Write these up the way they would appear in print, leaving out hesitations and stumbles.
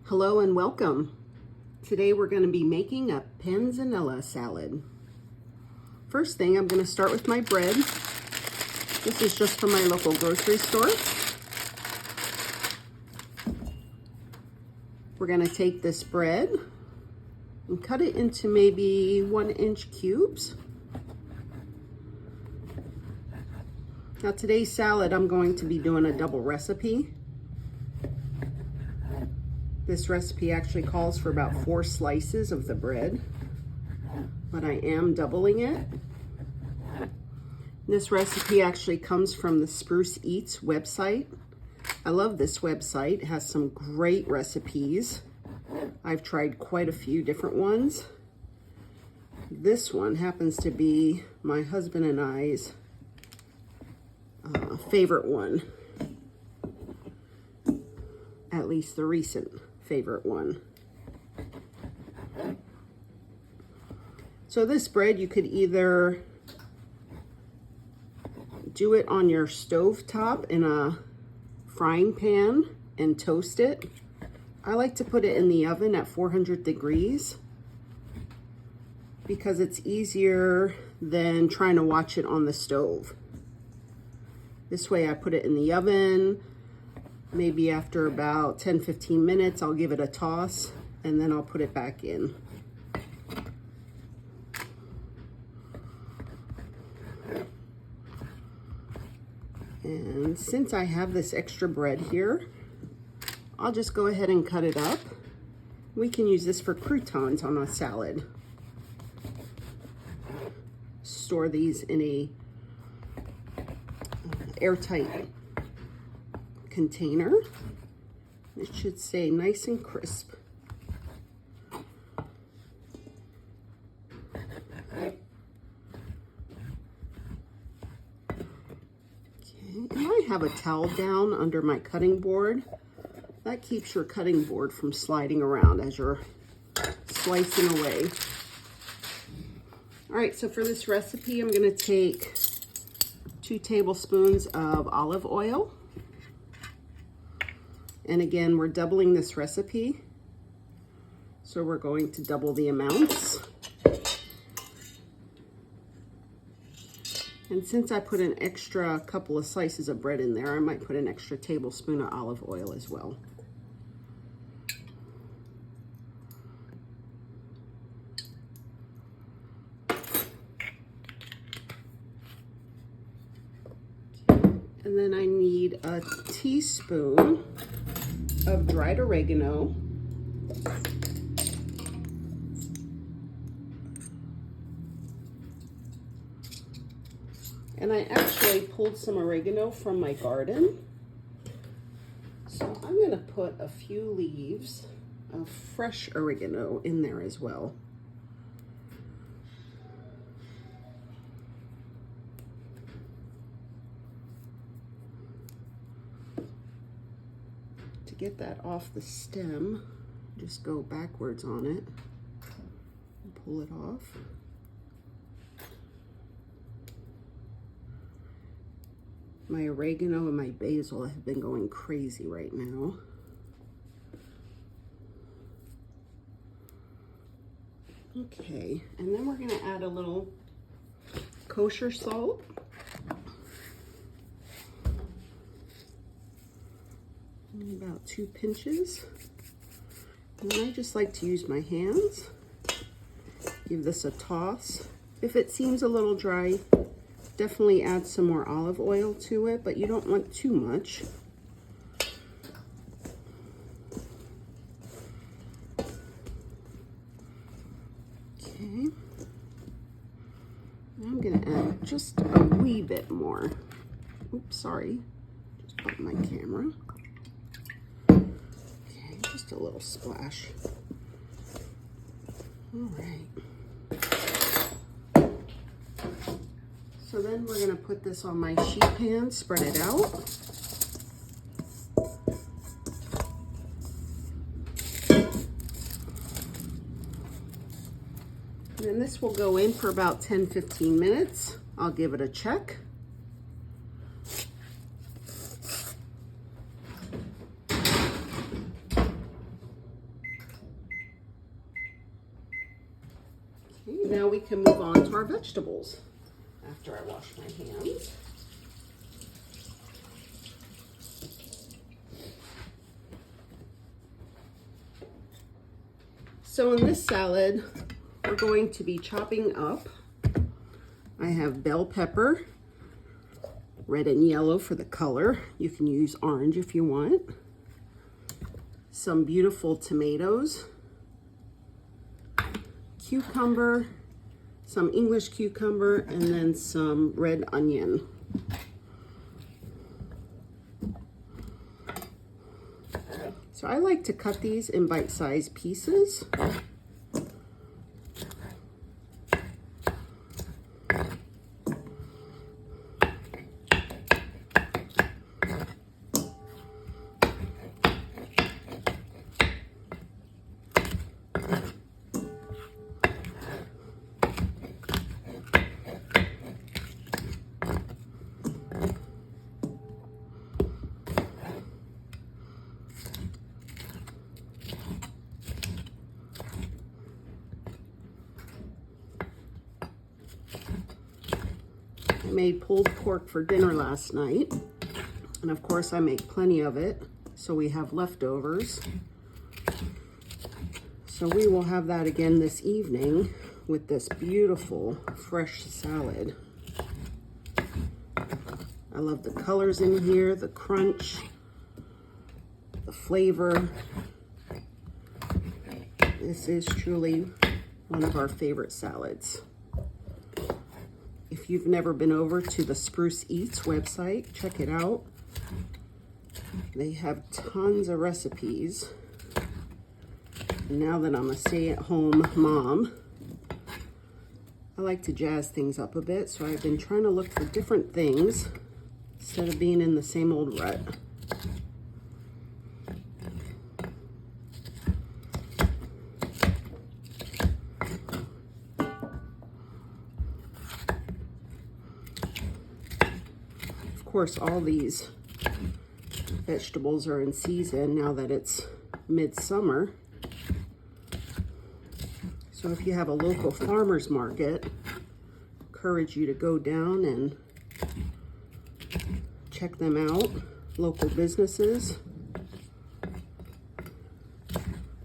Hello and welcome. Today we're going to be making a panzanella salad. First thing, I'm going to start with my bread. This is just from my local grocery store. We're going to take this bread and cut it into maybe 1-inch cubes. Now today's salad, I'm going to be doing a double recipe. This recipe actually calls for about 4 slices of the bread, but I am doubling it. This recipe actually comes from the Spruce Eats website. I love this website. It has some great recipes. I've tried quite a few different ones. This one happens to be my husband and I's favorite one, at least the recent favorite one. So this bread, you could either do it on your stove top in a frying pan and toast it. I like to put it in the oven at 400 degrees because it's easier than trying to watch it on the stove. This way I put it in the oven. Maybe after about 10-15 minutes, I'll give it a toss and then I'll put it back in. And since I have this extra bread here, I'll just go ahead and cut it up. We can use this for croutons on a salad. Store these in a airtight container. It should stay nice and crisp. Okay, and I have a towel down under my cutting board. That keeps your cutting board from sliding around as you're slicing away. All right, so for this recipe, I'm gonna take 2 tablespoons of olive oil. And again, we're doubling this recipe, so we're going to double the amounts. And since I put an extra couple of slices of bread in there, I might put an extra tablespoon of olive oil as well. And then I need a teaspoon of dried oregano. And I actually pulled some oregano from my garden. So I'm gonna put a few leaves of fresh oregano in there as well. To get that off the stem, just go backwards on it and pull it off. My oregano and my basil have been going crazy right now. Okay, and then we're gonna add a little kosher salt. About 2 pinches. And I just like to use my hands. Give this a toss. If it seems a little dry, definitely add some more olive oil to it, but you don't want too much. Okay. Now I'm gonna add just a wee bit more. Oops, sorry. Just put my camera. Just a little splash. All right. So then we're gonna put this on my sheet pan, spread it out. And then this will go in for about 10-15 minutes. I'll give it a check. now we can move on to our vegetables after I wash my hands. So in this salad, we're going to be chopping up. I have bell pepper, red and yellow for the color. You can use orange if you want. Some beautiful tomatoes, cucumber, some English cucumber, and then some red onion. So I like to cut these in bite-sized pieces. I made pulled pork for dinner last night, and of course I make plenty of it, so we have leftovers. So we will have that again this evening with this beautiful fresh salad. I love the colors in here, the crunch, the flavor. This is truly one of our favorite salads. If you've never been over to the Spruce Eats website, check it out. They have tons of recipes. And now that I'm a stay-at-home mom, I like to jazz things up a bit, so I've been trying to look for different things instead of being in the same old rut. Of course, all these vegetables are in season now that it's midsummer. So if you have a local farmer's market, I encourage you to go down and check them out. Local businesses.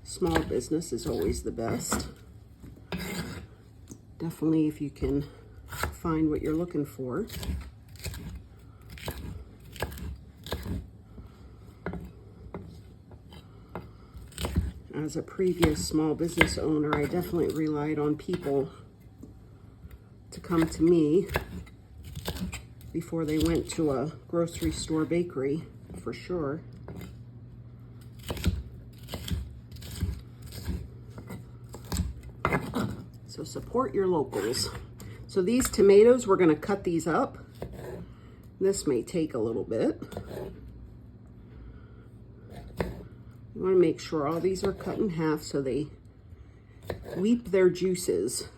Small business is always the best. Definitely if you can find what you're looking for. As a previous small business owner, I definitely relied on people to come to me before they went to a grocery store bakery, for sure. So support your locals. So these tomatoes, we're going to cut these up. This may take a little bit. You want to make sure all these are cut in half so they weep their juices.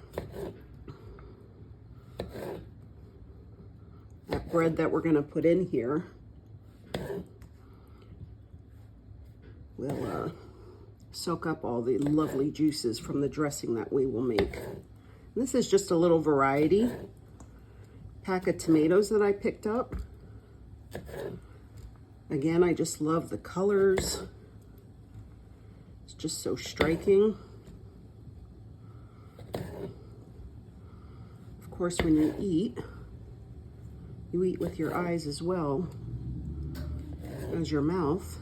That bread that we're going to put in here will soak up all the lovely juices from the dressing that we will make. This is just a little variety pack of tomatoes that I picked up. Again, I just love the colors. It's just so striking. Of course, when you eat with your eyes as well as your mouth.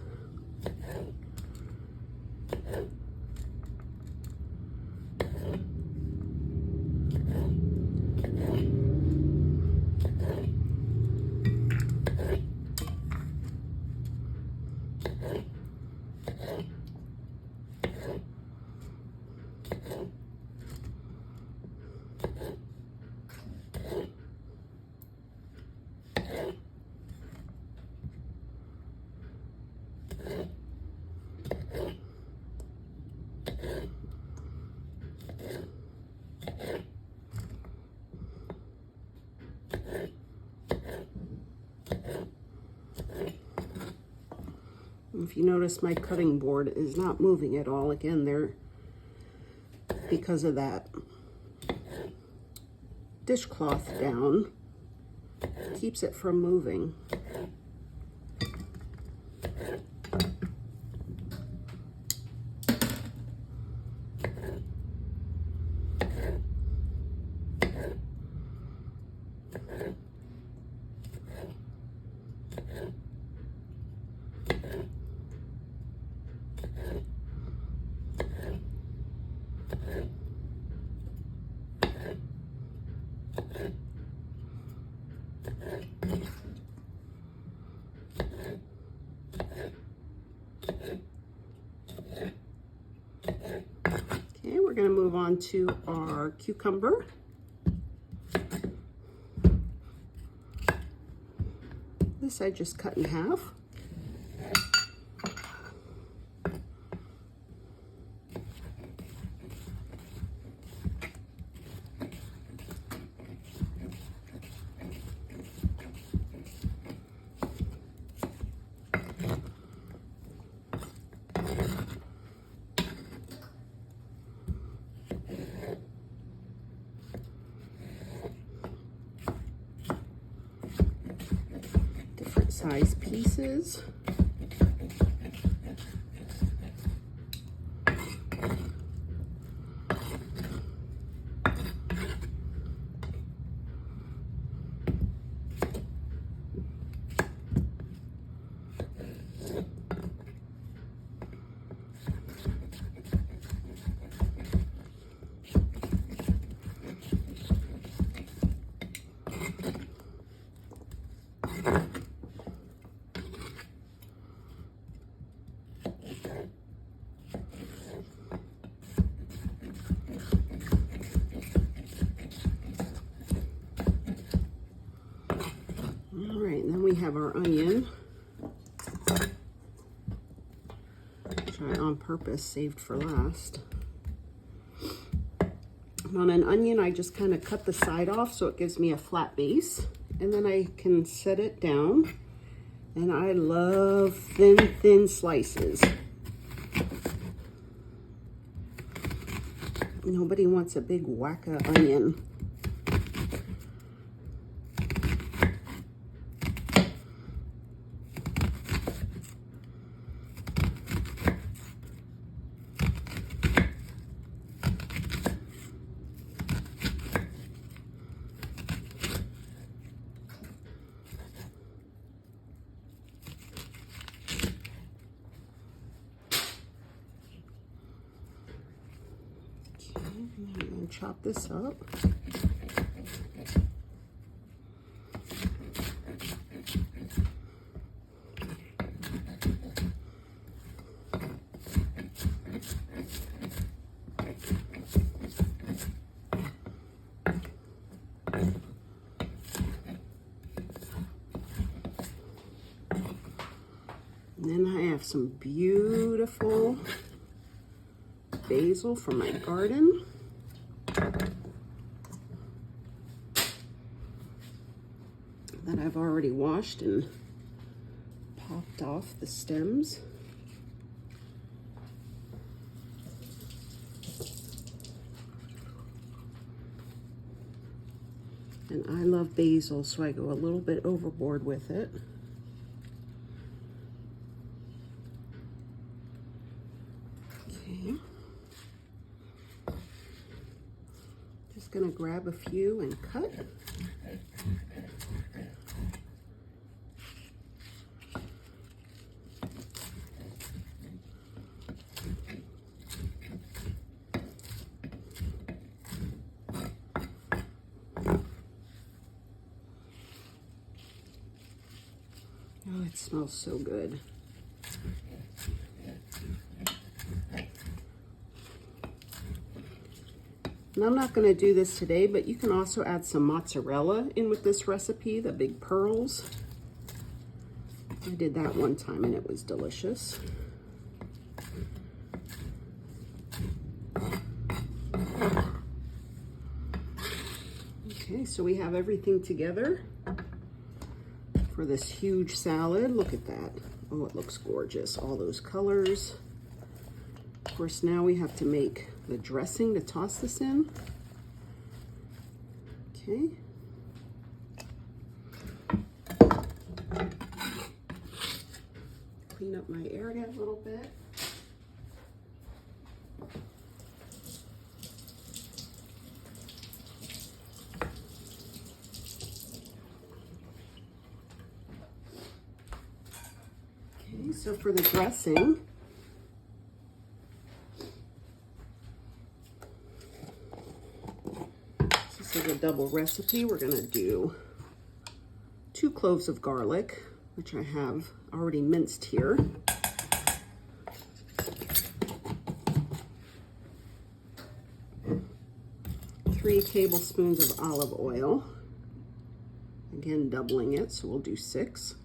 If you notice, my cutting board is not moving at all. Again, there because of that dishcloth down. Keeps it from moving. Okay, we're going to move on to our cucumber. This I just cut in half. Size pieces. We have our onion, which I on purpose saved for last. And on an onion, I just kind of cut the side off so it gives me a flat base, and then I can set it down. And I love thin slices. Nobody wants a big whack of onion. I'm going to chop this up. And then I have some beautiful basil from my garden. That I've already washed and popped off the stems. And I love basil, so I go a little bit overboard with it. Okay. Just gonna grab a few and cut. Oh, it smells so good. And I'm not going to do this today, but you can also add some mozzarella in with this recipe, the big pearls. I did that one time and it was delicious. Okay, so we have everything together for this huge salad. Look at that. Oh, it looks gorgeous. All those colors. Of course, now we have to make the dressing to toss this in. Okay. Clean up my area a little bit. Okay, so for the dressing, this is a double recipe. We're gonna do 2 cloves of garlic, which I have already minced here. 3 tablespoons of olive oil. Again, doubling it, so we'll do 6.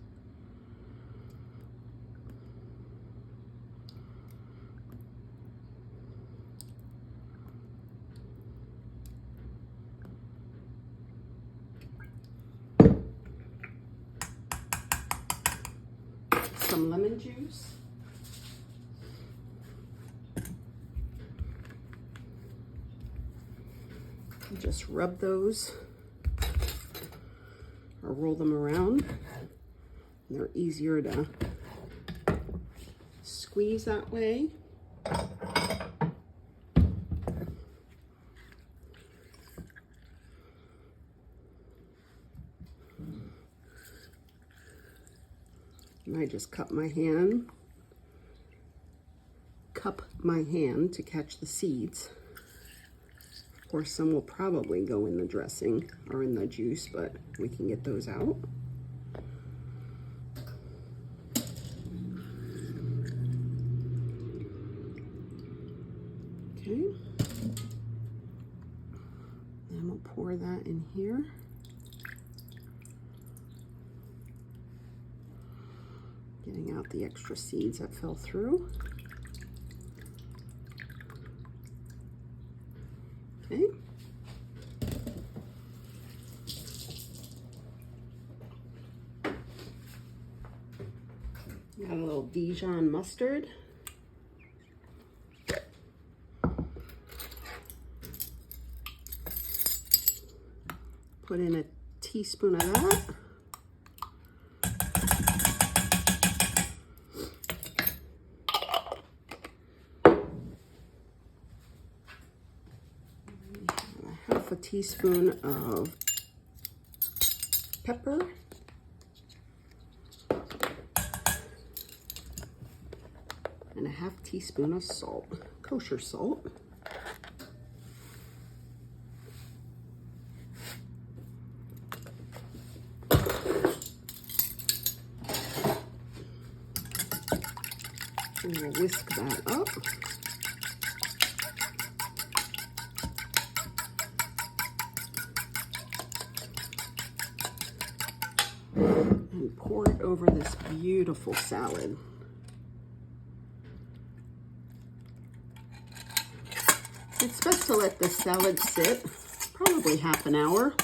Some lemon juice. Just rub those or roll them around. They're easier to squeeze that way. And I just cup my hand to catch the seeds. Of course, some will probably go in the dressing or in the juice, but we can get those out. Okay. Then we'll pour that in here. Getting out the extra seeds that fell through. Okay. Got a little Dijon mustard. Put in a teaspoon of that. Half a teaspoon of pepper. And a half teaspoon of salt, kosher salt. And we'll whisk that up. And pour it over this beautiful salad. It's best to let the salad sit probably half an hour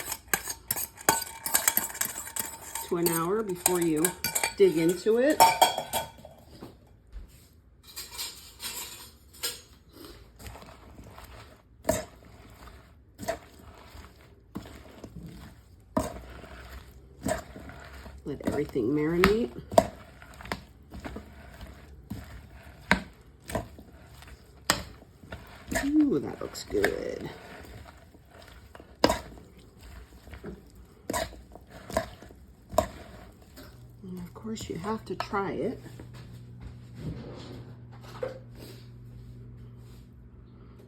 to an hour before you dig into it. Let everything marinate. Ooh, that looks good. And of course, you have to try it.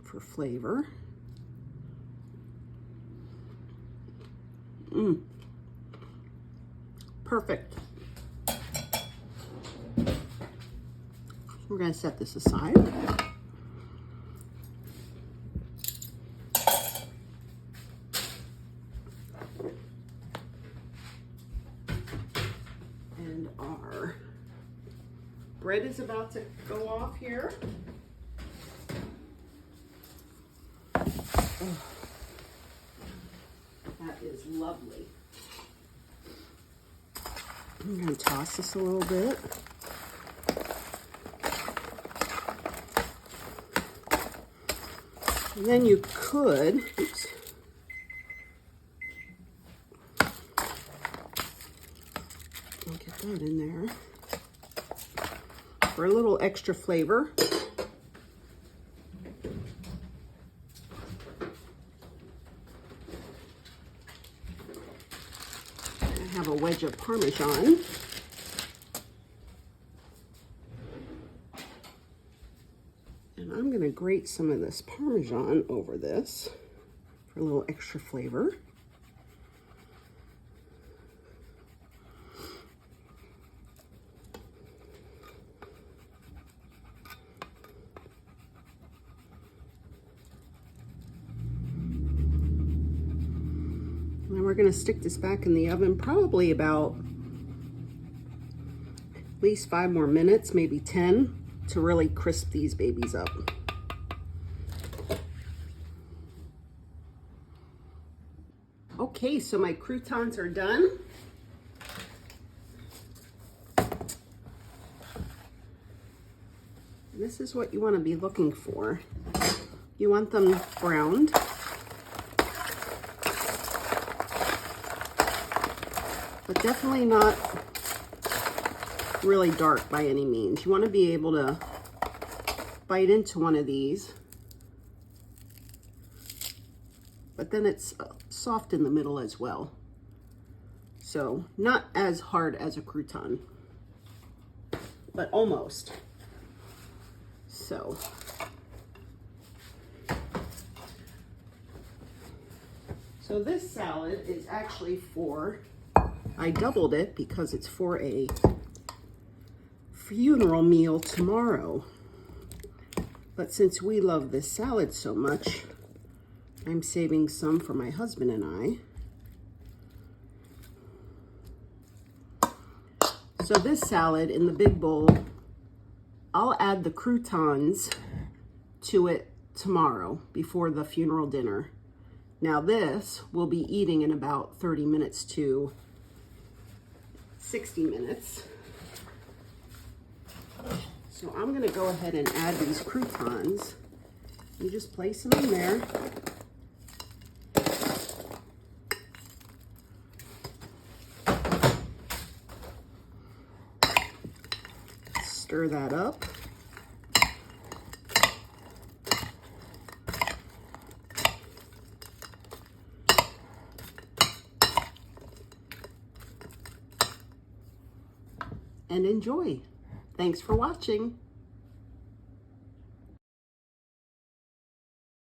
For flavor. Perfect. We're going to set this aside. And our bread is about to go off here. Oh, that is lovely. I'm going to toss this a little bit. And then you could, oops, that in there for a little extra flavor. I have a wedge of Parmesan. And I'm going to grate some of this Parmesan over this for a little extra flavor. And then we're going to stick this back in the oven probably about at least 5 more minutes, maybe 10, to really crisp these babies up. Okay, so my croutons are done. This is what you want to be looking for. You want them browned. But definitely not really dark by any means. You want to be able to bite into one of these, but then it's soft in the middle as well. So not as hard as a crouton, but almost. So this salad is actually for, I doubled it because it's for a funeral meal tomorrow. But since we love this salad so much, I'm saving some for my husband and I. So this salad in the big bowl, I'll add the croutons to it tomorrow before the funeral dinner. Now this we'll be eating in about 30 minutes to 60 minutes. So I'm gonna go ahead and add these croutons. You just place them in there. Stir that up. And enjoy. Thanks for watching.